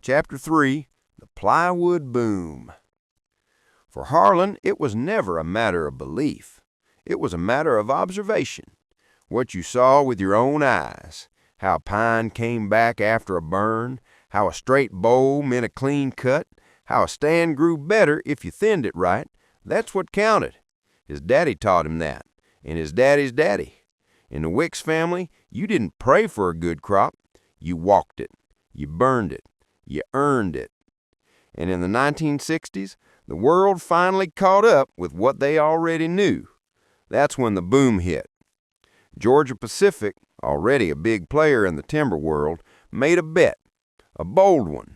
Chapter 3, The Plywood Boom. For Harlan, it was never a matter of belief. It was a matter of observation. What you saw with your own eyes, how pine came back after a burn, how a straight bowl meant a clean cut, how a stand grew better if you thinned it right, that's what counted. His daddy taught him that, and his daddy's daddy. In the Wicks family, you didn't pray for a good crop. You walked it. You burned it. You earned it. And in the 1960s, the world finally caught up with what they already knew. That's when the boom hit. Georgia-Pacific, already a big player in the timber world, made a bet, a bold one.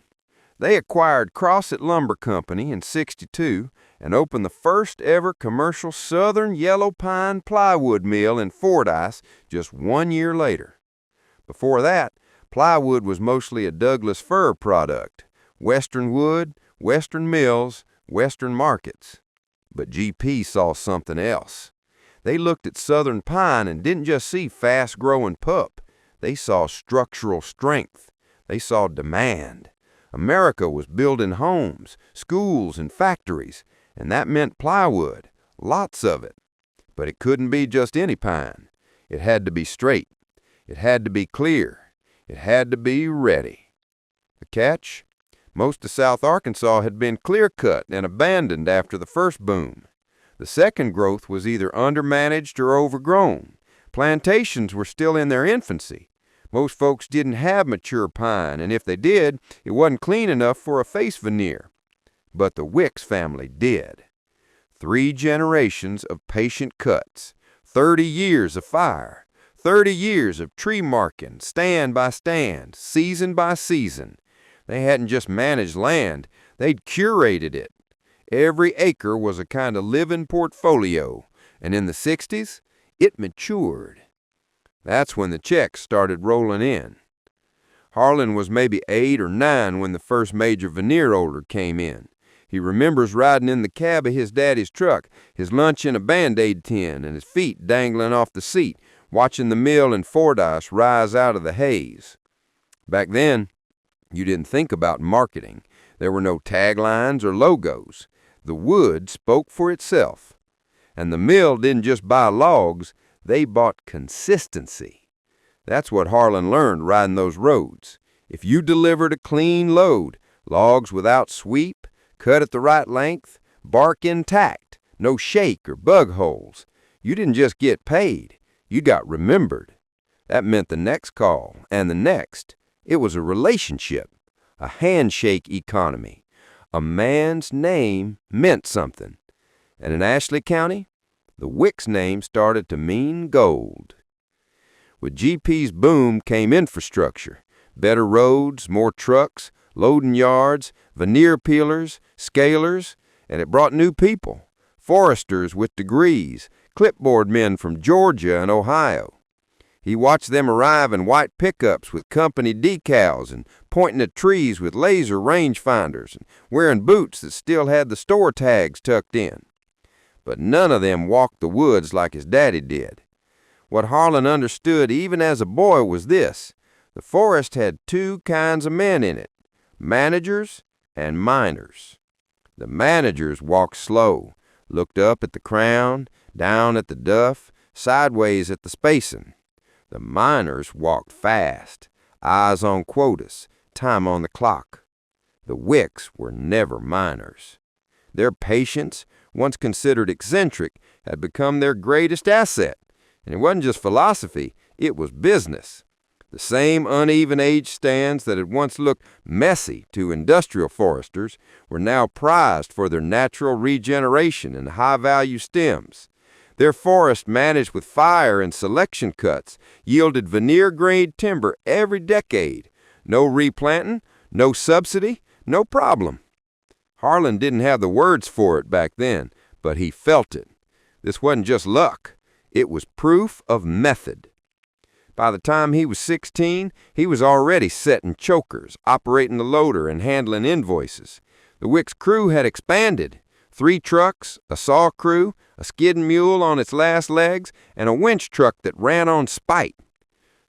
They acquired Crossett Lumber Company in '62 and opened the first ever commercial southern yellow pine plywood mill in Fordyce just 1 year later. Before that, plywood was mostly a Douglas fir product, Western wood, Western mills, Western markets. But GP saw something else. They looked at southern pine and didn't just see fast-growing pup. They saw structural strength. They saw demand. America was building homes, schools, and factories, and that meant plywood, lots of it. But it couldn't be just any pine. It had to be straight. It had to be clear. It had to be ready. The catch? Most of South Arkansas had been clear-cut and abandoned after the first boom. The second growth was either undermanaged or overgrown. Plantations were still in their infancy. Most folks didn't have mature pine, and if they did, it wasn't clean enough for a face veneer. But the Wicks family did. 3 generations of patient cuts, 30 years of fire, 30 years of tree marking, stand by stand, season by season. They hadn't just managed land, they'd curated it. Every acre was a kind of living portfolio, and in the '60s, it matured. That's when the checks started rolling in. Harlan was maybe 8 or 9 when the first major veneer order came in. He remembers riding in the cab of his daddy's truck, his lunch in a Band-Aid tin and his feet dangling off the seat, watching the mill in Fordyce rise out of the haze. Back then, you didn't think about marketing. There were no taglines or logos. The wood spoke for itself. And the mill didn't just buy logs, they bought consistency. That's what Harlan learned riding those roads. If you delivered a clean load, logs without sweep, cut at the right length, bark intact, no shake or bug holes, you didn't just get paid, you got remembered. That meant the next call and the next. It was a relationship, a handshake economy. A man's name meant something. And in Ashley County, the Wicks name started to mean gold. With GP's boom came infrastructure, better roads, more trucks, loading yards, veneer peelers, scalers, and it brought new people, foresters with degrees, clipboard men from Georgia and Ohio. He watched them arrive in white pickups with company decals and pointing at trees with laser rangefinders and wearing boots that still had the store tags tucked in. But none of them walked the woods like his daddy did. What Harlan understood even as a boy was this: the forest had 2 kinds of men in it, managers and miners. The managers walked slow, looked up at the crown, down at the duff, sideways at the spacing. The miners walked fast, eyes on quotas, time on the clock. The Wicks were never miners. Their patience, once considered eccentric, had become their greatest asset. And it wasn't just philosophy, it was business. The same uneven age stands that had once looked messy to industrial foresters were now prized for their natural regeneration and high-value stems. Their forest, managed with fire and selection cuts, yielded veneer-grade timber every decade. No replanting, no subsidy, no problem. Harlan didn't have the words for it back then, but he felt it. This wasn't just luck. It was proof of method. By the time he was 16, he was already setting chokers, operating the loader, and handling invoices. The Wicks crew had expanded. 3 trucks, a saw crew, a skidding mule on its last legs, and a winch truck that ran on spite.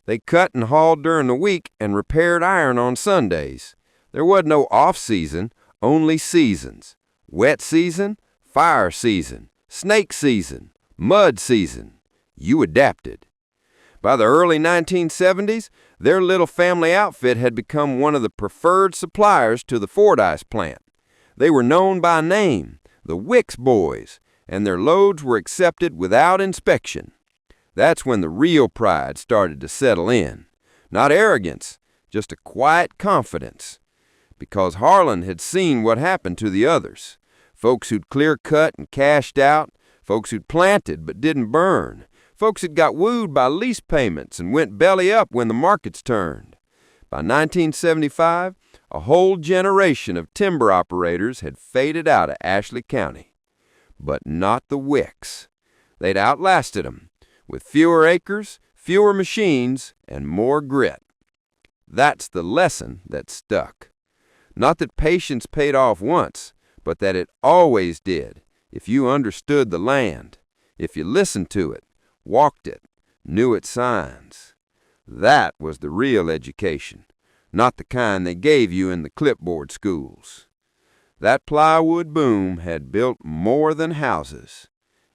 They cut and hauled during the week and repaired iron on Sundays. There wasn't no off-season, only seasons. Wet season, fire season, snake season, mud season. You adapted. By the early 1970s, their little family outfit had become one of the preferred suppliers to the Fordyce plant. They were known by name, the Wicks Boys, and their loads were accepted without inspection. That's when the real pride started to settle in. Not arrogance, just a quiet confidence. Because Harlan had seen what happened to the others. Folks who'd clear-cut and cashed out, folks who'd planted but didn't burn, folks that got wooed by lease payments and went belly up when the markets turned. By 1975, a whole generation of timber operators had faded out of Ashley County. But not the Wicks. They'd outlasted them, with fewer acres, fewer machines, and more grit. That's the lesson that stuck. Not that patience paid off once, but that it always did, if you understood the land, if you listened to it, walked it, knew its signs. That was the real education, not the kind they gave you in the clipboard schools. That plywood boom had built more than houses.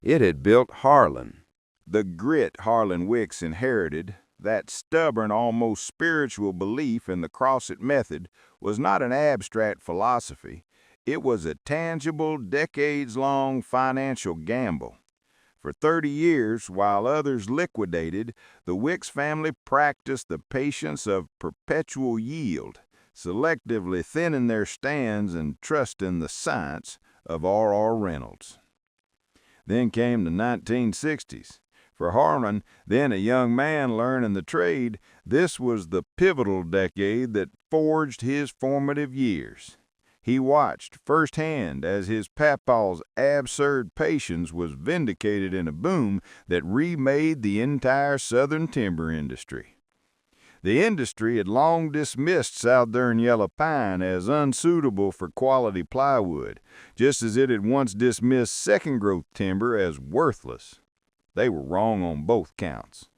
It had built Harlan. The grit Harlan Wicks inherited, that stubborn, almost spiritual belief in the Crossett method, was not an abstract philosophy. It was a tangible, decades-long financial gamble. For 30 years, while others liquidated, the Wicks family practiced the patience of perpetual yield, selectively thinning their stands and trusting the science of R.R. Reynolds. Then came the 1960s. For Harlan, then a young man learning the trade, this was the pivotal decade that forged his formative years. He watched firsthand as his papaw's absurd patience was vindicated in a boom that remade the entire southern timber industry. The industry had long dismissed southern yellow pine as unsuitable for quality plywood, just as it had once dismissed second-growth timber as worthless. They were wrong on both counts.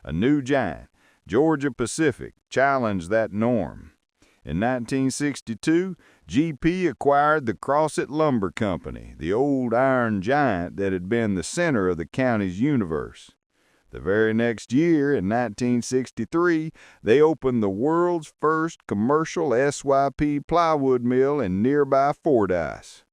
A new giant, Georgia Pacific, challenged that norm. In 1962, GP acquired the Crossett Lumber Company, the old iron giant that had been the center of the county's universe. The very next year, in 1963, they opened the world's first commercial SYP plywood mill in nearby Fordyce.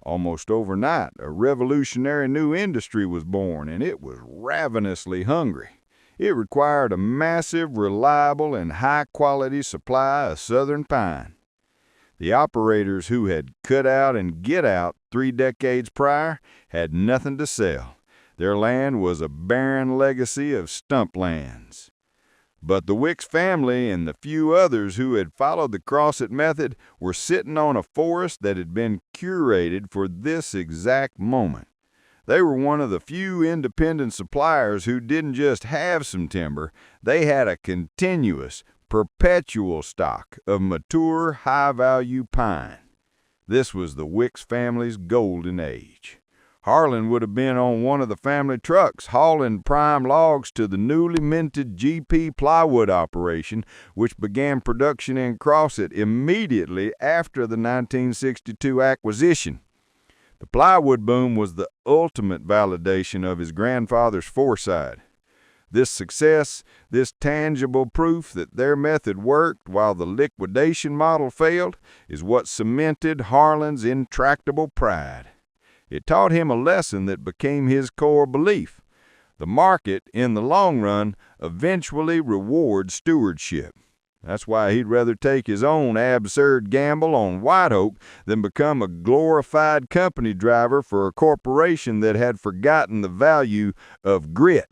Almost overnight, a revolutionary new industry was born, and it was ravenously hungry. It required a massive, reliable, and high-quality supply of southern pine. The operators who had cut out and get out 3 decades prior had nothing to sell. Their land was a barren legacy of stump lands. But the Wicks family and the few others who had followed the Crossett method were sitting on a forest that had been curated for this exact moment. They were one of the few independent suppliers who didn't just have some timber, they had a continuous, perpetual stock of mature, high-value pine. This was the Wicks family's golden age. Harlan would have been on one of the family trucks hauling prime logs to the newly minted GP plywood operation, which began production in Crossett immediately after the 1962 acquisition. The plywood boom was the ultimate validation of his grandfather's foresight. This success, this tangible proof that their method worked while the liquidation model failed, is what cemented Harlan's intractable pride. It taught him a lesson that became his core belief. The market, in the long run, eventually rewards stewardship. That's why he'd rather take his own absurd gamble on White Oak than become a glorified company driver for a corporation that had forgotten the value of grit.